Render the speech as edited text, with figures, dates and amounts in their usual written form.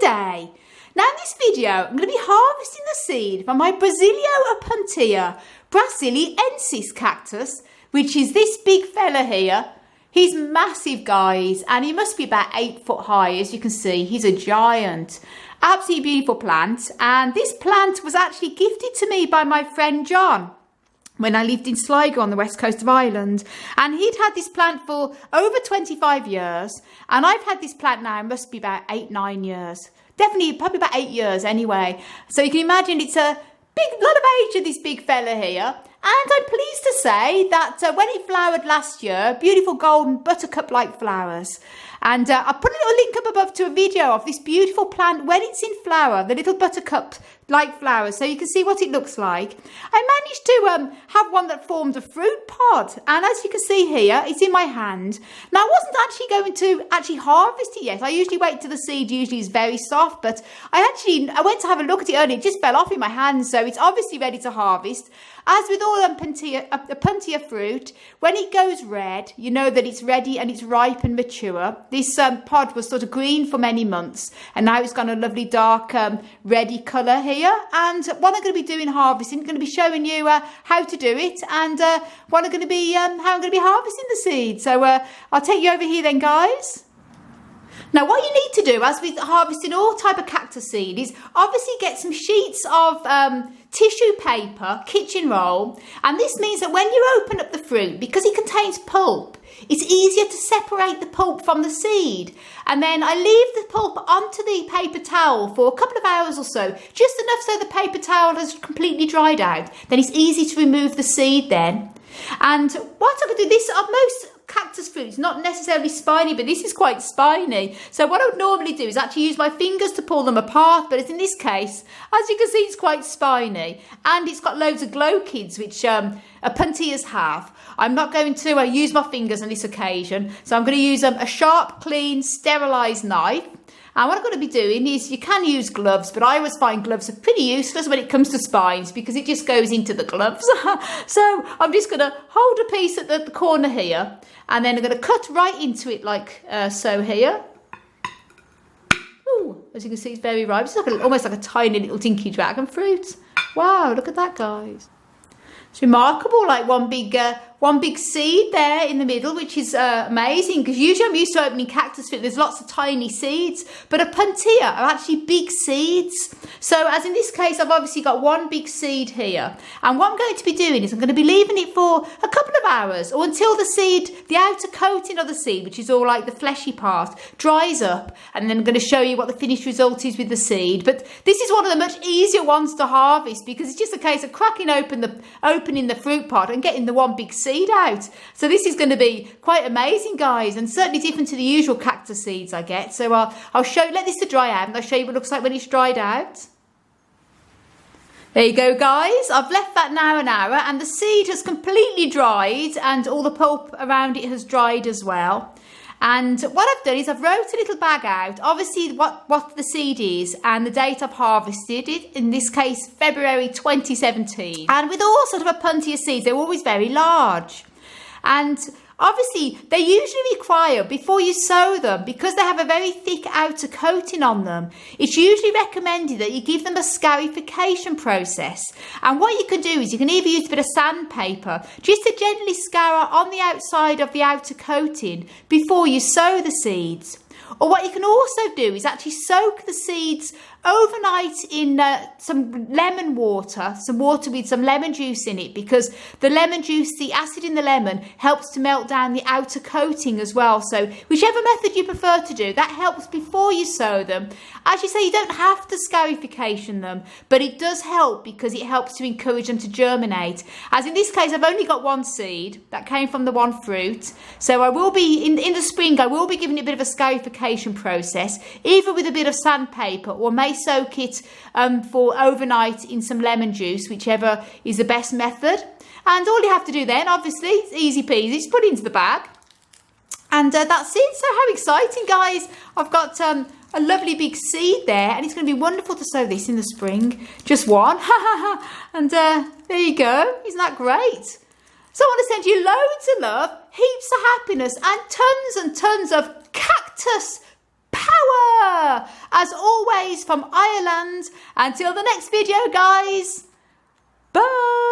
today. Now in this video, I'm going to be harvesting the seed from my Brasiliopuntia brasiliensis cactus, which is this big fella here. He's massive, guys, and he must be about 8 foot high. As you can see, he's a giant. Absolutely beautiful plant. And this plant was actually gifted to me by my friend John when I lived in Sligo on the west coast of Ireland. And he'd had this plant for over 25 years. And I've had this plant now, must be about 8-9 years. Definitely, probably about 8 years anyway. So you can imagine it's a lot of age of this big fella here. And I'm pleased to say that when it flowered last year, beautiful golden buttercup-like flowers. And I put a little link up above to a video of this beautiful plant when it's in flower, the little buttercup-like flowers, so you can see what it looks like. I managed to have one that formed a fruit pod, and as you can see here, it's in my hand. Now, I wasn't actually going to harvest it yet. I usually wait till the seed usually is very soft, but I went to have a look at it earlier. It just fell off in my hand, so it's obviously ready to harvest. As with all puntia fruit, when it goes red, you know that it's ready and it's ripe and mature. This pod was sort of green for many months, and now it's got a lovely dark reddy colour here. And what I'm going to be doing harvesting, I'm going to be showing you how to do it, and how I'm going to be harvesting the seed. So I'll take you over here then, guys. Now, what you need to do, as with harvesting all type of cactus seed, is obviously get some sheets of tissue paper, kitchen roll, and this means that when you open up the fruit, because it contains pulp, it's easier to separate the pulp from the seed. And then I leave the pulp onto the paper towel for a couple of hours or so, just enough so the paper towel has completely dried out. Then it's easy to remove the seed then. And what I'm going to do, this most cactus fruits not necessarily spiny, but this is quite spiny. So what I would normally do is actually use my fingers to pull them apart, but in this case, as you can see, it's quite spiny, and it's got loads of glochids, which puntias have. I'm not going to use my fingers on this occasion, so I'm going to use a sharp, clean, sterilised knife. And what I'm going to be doing is, you can use gloves, but I always find gloves are pretty useless when it comes to spines because it just goes into the gloves. So I'm just going to hold a piece at the corner here, and then I'm going to cut right into it like so here. Ooh, as you can see, it's very ripe. It's like almost like a tiny little dinky dragon fruit. Wow, look at that, guys. It's remarkable, like one big seed there in the middle, which is amazing, because usually I'm used to opening cactus fruit, there's lots of tiny seeds, but a puntia are actually big seeds. So as in this case, I've obviously got one big seed here, and what I'm going to be doing is I'm going to be leaving it for a couple of hours, or until the seed, the outer coating of the seed, which is all like the fleshy part, dries up, and then I'm going to show you what the finished result is with the seed. But this is one of the much easier ones to harvest, because it's just a case of cracking open opening the fruit pod and getting the one big seed out. So this is going to be quite amazing, guys, and certainly different to the usual cactus seeds I get. So I'll show, let this to dry out, and I'll show you what it looks like when it's dried out. There you go, guys. I've left that now an hour, and the seed has completely dried, and all the pulp around it has dried as well. And what I've done is I've wrote a little bag out, obviously what the seed is and the date I've harvested it, in this case February 2017. And with all sort of a puntia seeds, they're always very large. And obviously they usually require, before you sow them, because they have a very thick outer coating on them, it's usually recommended that you give them a scarification process. And what you can do is you can either use a bit of sandpaper just to gently scour on the outside of the outer coating before you sow the seeds. Or what you can also do is actually soak the seeds overnight in some lemon water, some water with some lemon juice in it, because the lemon juice, the acid in the lemon, helps to melt down the outer coating as well. So whichever method you prefer to do, that helps before you sow them. As you say, you don't have to scarification them, but it does help because it helps to encourage them to germinate. As in this case, I've only got one seed that came from the one fruit. So I will be, in the spring, I will be giving it a bit of a scarification process, either with a bit of sandpaper, or may soak it for overnight in some lemon juice, whichever is the best method. And all you have to do then, obviously, it's easy peasy, just put it into the bag. And that's it. So how exciting, guys. I've got a lovely big seed there, and it's going to be wonderful to sow this in the spring. Just one. And there you go. Isn't that great? So I want to send you loads of love, heaps of happiness, and tons of cactus power. power. As always from Ireland, until the next video guys, bye.